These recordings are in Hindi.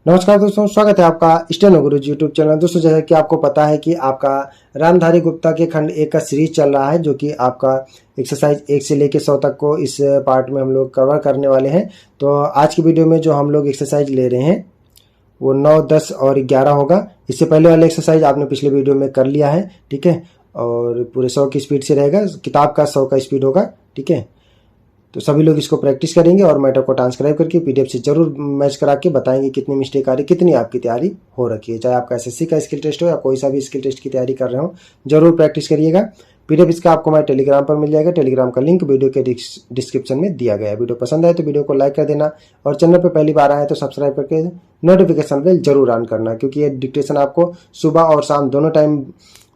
नमस्कार दोस्तों, स्वागत है आपका स्टेनो गुरुजी यूट्यूब चैनल। दोस्तों, जैसा कि आपको पता है कि आपका रामधारी गुप्ता के खंड 1 का सीरीज चल रहा है, जो कि आपका एक्सरसाइज 1 से लेकर 100 तक को इस पार्ट में हम लोग कवर करने वाले हैं। तो आज की वीडियो में जो हम लोग एक्सरसाइज ले रहे हैं वो 9, 10 और 11 होगा। इससे पहले वाला एक्सरसाइज आपने पिछले वीडियो में कर लिया है, ठीक है। और पूरे 100 की स्पीड से रहेगा, किताब का 100 का स्पीड होगा, ठीक है। तो सभी लोग इसको प्रैक्टिस करेंगे और मैटर को ट्रांसक्राइब करके पीडीएफ से जरूर मैच करा के बताएंगे कितनी मिस्टेक आ रही, कितनी आपकी तैयारी हो रखी है। चाहे आपका एसएससी का स्किल टेस्ट हो या कोई सा भी स्किल टेस्ट की तैयारी कर रहे हो, जरूर प्रैक्टिस करिएगा। पीडीएफ इसका आपको हमारे टेलीग्राम पर मिल जाएगा। टेलीग्राम का लिंक वीडियो के डिस्क्रिप्शन में दिया गया है। वीडियो पसंद आए तो वीडियो को लाइक कर देना और चैनल पर पहली बार आए तो सब्सक्राइब करके नोटिफिकेशन बेल जरूर ऑन करना, क्योंकि ये डिक्टेशन आपको सुबह और शाम दोनों टाइम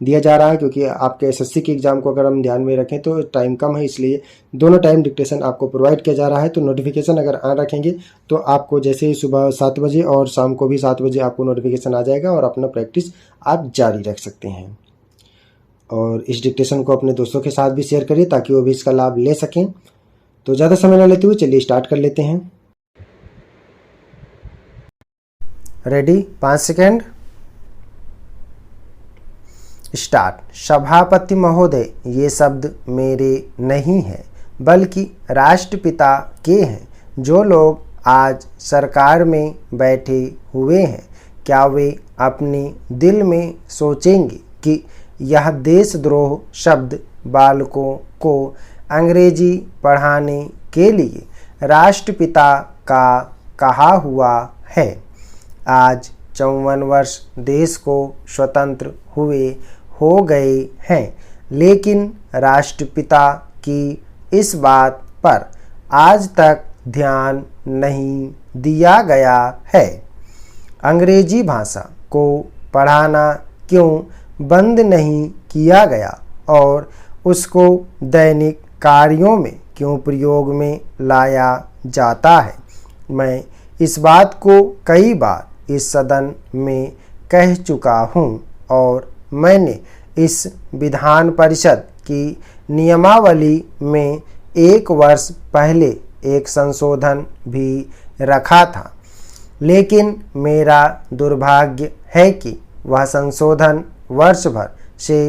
दिया जा रहा है। क्योंकि आपके एसएससी के एग्जाम को अगर हम ध्यान में रखें तो टाइम कम है, इसलिए दोनों टाइम डिक्टेशन आपको प्रोवाइड किया जा रहा है। तो नोटिफिकेशन अगर ऑन रखेंगे तो आपको जैसे ही सुबह 7 बजे और शाम को भी 7 बजे आपको नोटिफिकेशन आ जाएगा और अपना प्रैक्टिस आप जारी रख सकते हैं। और इस डिक्टेशन को अपने दोस्तों के साथ भी शेयर करिए ताकि वो भी इसका लाभ ले सकें। तो ज़्यादा समय न लेते हुए चलिए स्टार्ट कर लेते हैं। रेडी? 5 second, start. सभापति महोदय, ये शब्द मेरे नहीं हैं बल्कि राष्ट्रपिता के हैं। जो लोग आज सरकार में बैठे हुए हैं, क्या वे अपने दिल में सोचेंगे कि यह देशद्रोह शब्द बालकों को अंग्रेजी पढ़ाने के लिए राष्ट्रपिता का कहा हुआ है? आज 54 वर्ष देश को स्वतंत्र हुए हो गए हैं, लेकिन राष्ट्रपिता की इस बात पर आज तक ध्यान नहीं दिया गया है। अंग्रेजी भाषा को पढ़ाना क्यों बंद नहीं किया गया और उसको दैनिक कार्यों में क्यों प्रयोग में लाया जाता है? मैं इस बात को कई बार इस सदन में कह चुका हूँ और मैंने इस विधान परिषद की नियमावली में 1 वर्ष पहले एक संशोधन भी रखा था, लेकिन मेरा दुर्भाग्य है कि वह संशोधन वर्ष भर से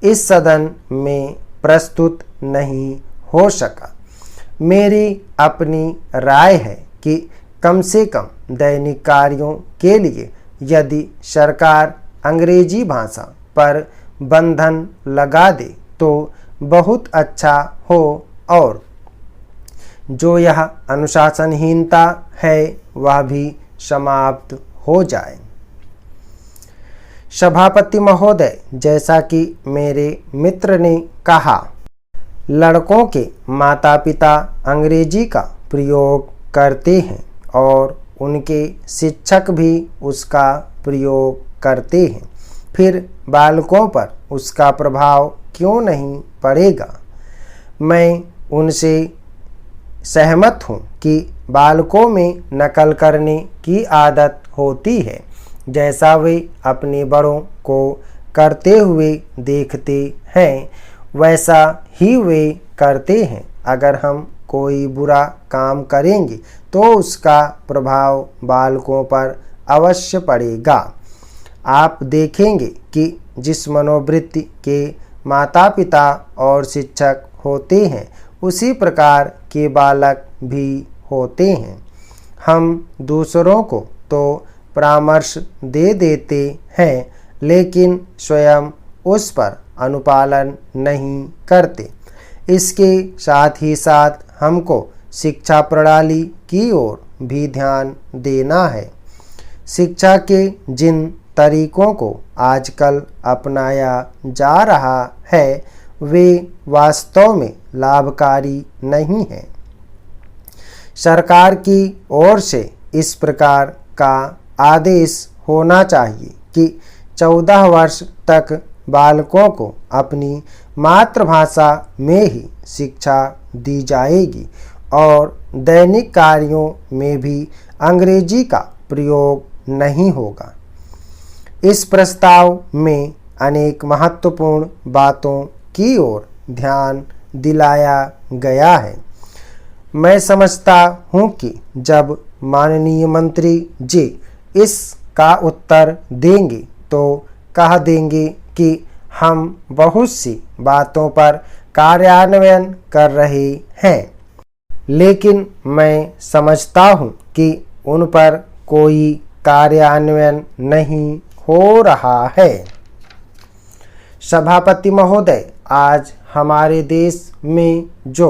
इस सदन में प्रस्तुत नहीं हो सका। मेरी अपनी राय है कि कम से कम दैनिक कार्यों के लिए यदि सरकार अंग्रेजी भाषा पर बंधन लगा दे तो बहुत अच्छा हो और जो यह अनुशासनहीनता है वह भी समाप्त हो जाए। सभापति महोदय, जैसा कि मेरे मित्र ने कहा, लड़कों के माता पिता अंग्रेजी का प्रयोग करते हैं और उनके शिक्षक भी उसका प्रयोग करते हैं, फिर बालकों पर उसका प्रभाव क्यों नहीं पड़ेगा? मैं उनसे सहमत हूँ कि बालकों में नकल करने की आदत होती है, जैसा वे अपने बड़ों को करते हुए देखते हैं वैसा ही वे करते हैं। अगर हम कोई बुरा काम करेंगे तो उसका प्रभाव बालकों पर अवश्य पड़ेगा। आप देखेंगे कि जिस मनोवृत्ति के माता पिता और शिक्षक होते हैं उसी प्रकार के बालक भी होते हैं। हम दूसरों को तो परामर्श दे देते हैं, लेकिन स्वयं उस पर अनुपालन नहीं करते। इसके साथ ही साथ हमको शिक्षा प्रणाली की ओर भी ध्यान देना है। शिक्षा के जिन तरीकों को आजकल अपनाया जा रहा है वे वास्तव में लाभकारी नहीं हैं। सरकार की ओर से इस प्रकार का आदेश होना चाहिए कि 14 वर्ष तक बालकों को अपनी मातृभाषा में ही शिक्षा दी जाएगी और दैनिक कार्यों में भी अंग्रेजी का प्रयोग नहीं होगा। इस प्रस्ताव में अनेक महत्वपूर्ण बातों की ओर ध्यान दिलाया गया है। मैं समझता हूँ कि जब माननीय मंत्री जी इसका उत्तर देंगे तो कह देंगे कि हम बहुत सी बातों पर कार्यान्वयन कर रहे हैं, लेकिन मैं समझता हूँ कि उन पर कोई कार्यान्वयन नहीं हो रहा है। सभापति महोदय, आज हमारे देश में जो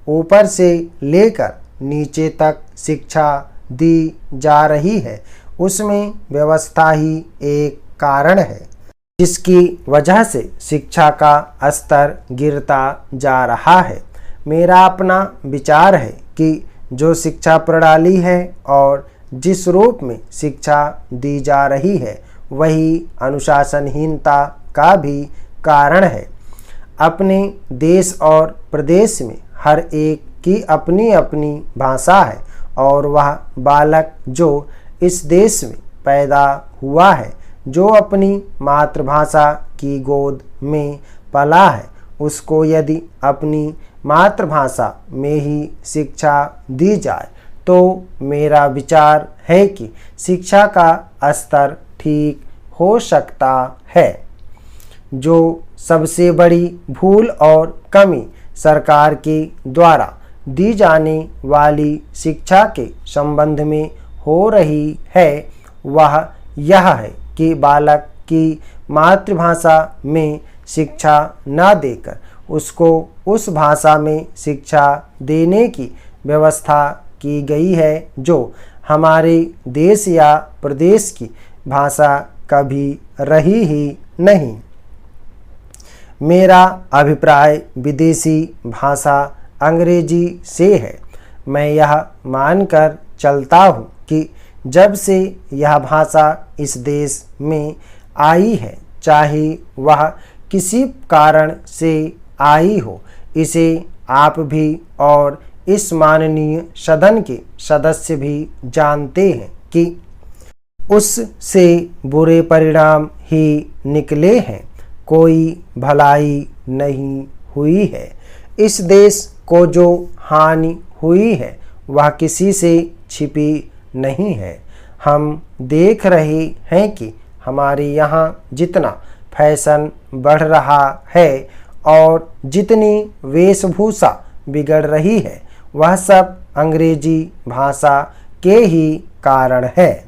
ऊपर से लेकर नीचे तक शिक्षा दी जा रही है, उसमें व्यवस्था ही एक कारण है, जिसकी वजह से शिक्षा का स्तर गिरता जा रहा है। मेरा अपना विचार है कि जो शिक्षा प्रणाली है और जिस रूप में शिक्षा दी जा रही है, वही अनुशासनहीनता का भी कारण है। अपने देश और प्रदेश में हर एक की अपनी अपनी भाषा है और वह बालक जो इस देश में पैदा हुआ है, जो अपनी मातृभाषा की गोद में पला है, उसको यदि अपनी मातृभाषा में ही शिक्षा दी जाए तो मेरा विचार है कि शिक्षा का स्तर ठीक हो सकता है। जो सबसे बड़ी भूल और कमी सरकार के द्वारा दी जाने वाली शिक्षा के संबंध में हो रही है, वह यह है कि बालक की मातृभाषा में शिक्षा न देकर उसको उस भाषा में शिक्षा देने की व्यवस्था की गई है, जो हमारे देश या प्रदेश की भाषा कभी रही ही नहीं। मेरा अभिप्राय विदेशी भाषा अंग्रेजी से है। मैं यह मानकर चलता हूँ कि जब से यह भाषा इस देश में आई है, चाहे वह किसी कारण से आई हो, इसे आप भी और इस माननीय सदन के सदस्य भी जानते हैं कि उससे बुरे परिणाम ही निकले हैं। कोई भलाई नहीं हुई है। इस देश को जो हानि हुई है, वह किसी से छिपी नहीं है। हम देख रहे हैं कि हमारे यहाँ जितना फैशन बढ़ रहा है और जितनी वेशभूषा बिगड़ रही है, वह सब अंग्रेजी भाषा के ही कारण है।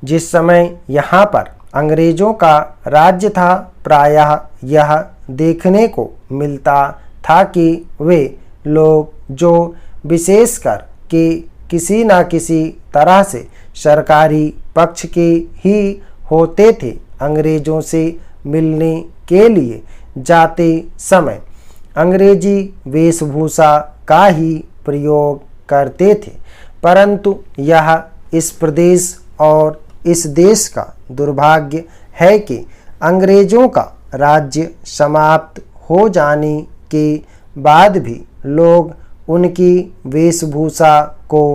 जिस समय यहाँ पर अंग्रेजों का राज्य था, प्रायः यह देखने को मिलता था कि वे लोग जो विशेषकर के किसी न किसी तरह से सरकारी पक्ष के ही होते थे, अंग्रेजों से मिलने के लिए जाते समय अंग्रेजी वेशभूषा का ही प्रयोग करते थे। परंतु यह इस प्रदेश और इस देश का दुर्भाग्य है कि अंग्रेजों का राज्य समाप्त हो जाने के बाद भी लोग उनकी वेशभूषा को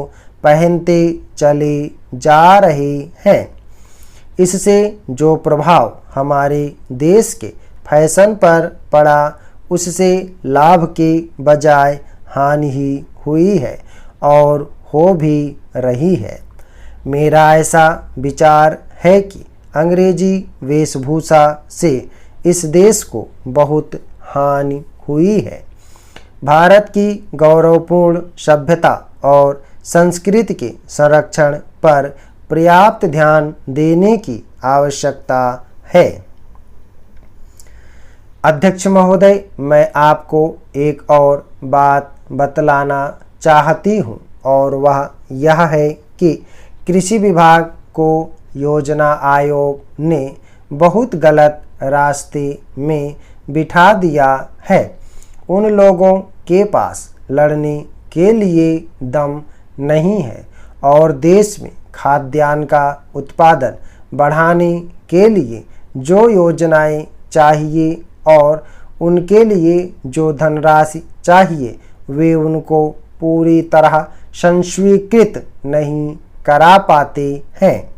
पहनते चले जा रहे हैं। इससे जो प्रभाव हमारे देश के फैशन पर पड़ा, उससे लाभ के बजाय हानि ही हुई है और हो भी रही है। मेरा ऐसा विचार है कि अंग्रेजी वेशभूषा से इस देश को बहुत हानि हुई है। भारत की गौरवपूर्ण सभ्यता और संस्कृति के संरक्षण पर पर्याप्त ध्यान देने की आवश्यकता है। अध्यक्ष महोदय, मैं आपको एक और बात बतलाना चाहती हूँ और वह यह है कि कृषि विभाग को योजना आयोग ने बहुत गलत रास्ते में बिठा दिया है। उन लोगों के पास लड़ने के लिए दम नहीं है और देश में खाद्यान्न का उत्पादन बढ़ाने के लिए जो योजनाएं चाहिए और उनके लिए जो धनराशि चाहिए, वे उनको पूरी तरह संस्वीकृत नहीं करा पाते हैं।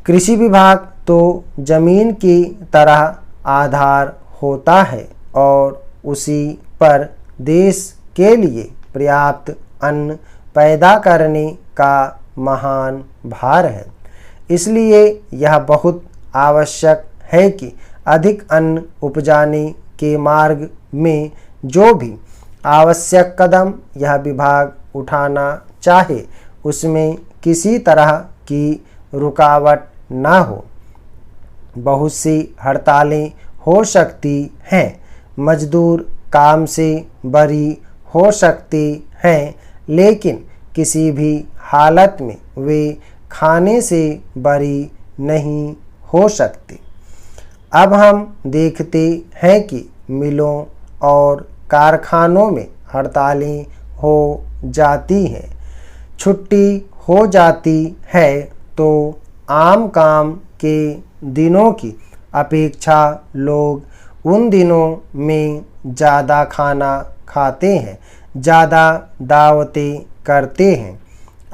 कृषि विभाग तो जमीन की तरह आधार होता है और उसी पर देश के लिए पर्याप्त अन्न पैदा करने का महान भार है। इसलिए यह बहुत आवश्यक है कि अधिक अन्न उपजाने के मार्ग में जो भी आवश्यक कदम यह विभाग उठाना चाहे उसमें किसी तरह की रुकावट न हो। बहुत सी हड़तालें हो सकती हैं, मजदूर काम से बरी हो सकती हैं, लेकिन किसी भी हालत में वे खाने से बरी नहीं हो सकते। अब हम देखते हैं कि मिलों और कारखानों में हड़तालें हो जाती हैं, छुट्टी हो जाती है तो आम काम के दिनों की अपेक्षा लोग उन दिनों में ज़्यादा खाना खाते हैं, ज़्यादा दावतें करते हैं।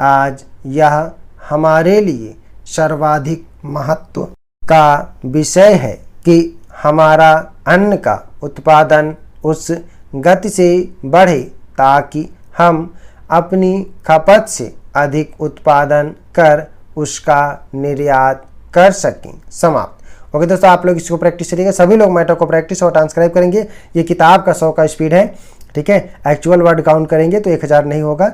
आज यह हमारे लिए सर्वाधिक महत्व का विषय है कि हमारा अन्न का उत्पादन उस गति से बढ़े ताकि हम अपनी खपत से अधिक उत्पादन कर उसका निर्यात कर सकें। समाप्त। ओके दोस्तों, आप लोग इसको प्रैक्टिस करिएगा, सभी लोग मैटर को प्रैक्टिस और ट्रांसक्राइब करेंगे। ये किताब का 100 का स्पीड है, ठीक है। एक्चुअल वर्ड काउंट करेंगे तो 1000 नहीं होगा,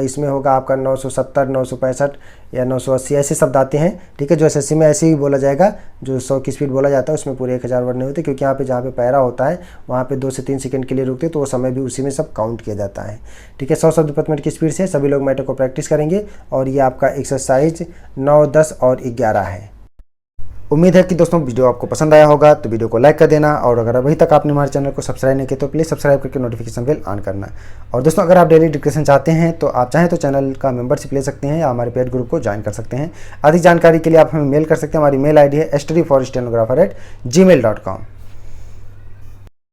इसमें होगा आपका 970, 965 या 980 ऐसे शब्द आते हैं, ठीक है। जो एसएससी में ऐसे ही बोला जाएगा, जो 100 की स्पीड बोला जाता है उसमें पूरे 1000 वर्ड नहीं होते, क्योंकि यहाँ पे जहाँ पे पैरा होता है वहाँ पे 2 से 3 सेकंड के लिए रुकते तो वो समय भी उसी में सब काउंट किया जाता है, ठीक है। 100 शब्द प्रति मिनट की स्पीड से सभी लोग मैटर को प्रैक्टिस करेंगे और ये आपका एक्सरसाइज 9, 10 और 11 है। उम्मीद है कि दोस्तों वीडियो आपको पसंद आया होगा, तो वीडियो को लाइक कर देना और अगर अभी तक आपने हमारे चैनल को सब्सक्राइब नहीं किया तो प्लीज़ सब्सक्राइब करके नोटिफिकेशन बेल ऑन करना। और दोस्तों अगर आप डेली डिस्कशन चाहते हैं तो आप चाहें तो चैनल का मेंबरशिप ले सकते हैं या हमारे पेड ग्रुप को ज्वाइन कर सकते हैं। अधिक जानकारी के लिए आप हमें मेल कर सकते हैं, हमारी मेल ID है studyforstenographer@gmail.com।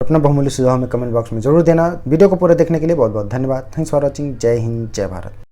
अपना बहुमूल्य सुझाव हमें कमेंट बॉक्स में जरूर देना। वीडियो को पूरा देखने के लिए बहुत बहुत धन्यवाद। Thanks for watching. जय हिंद, जय भारत।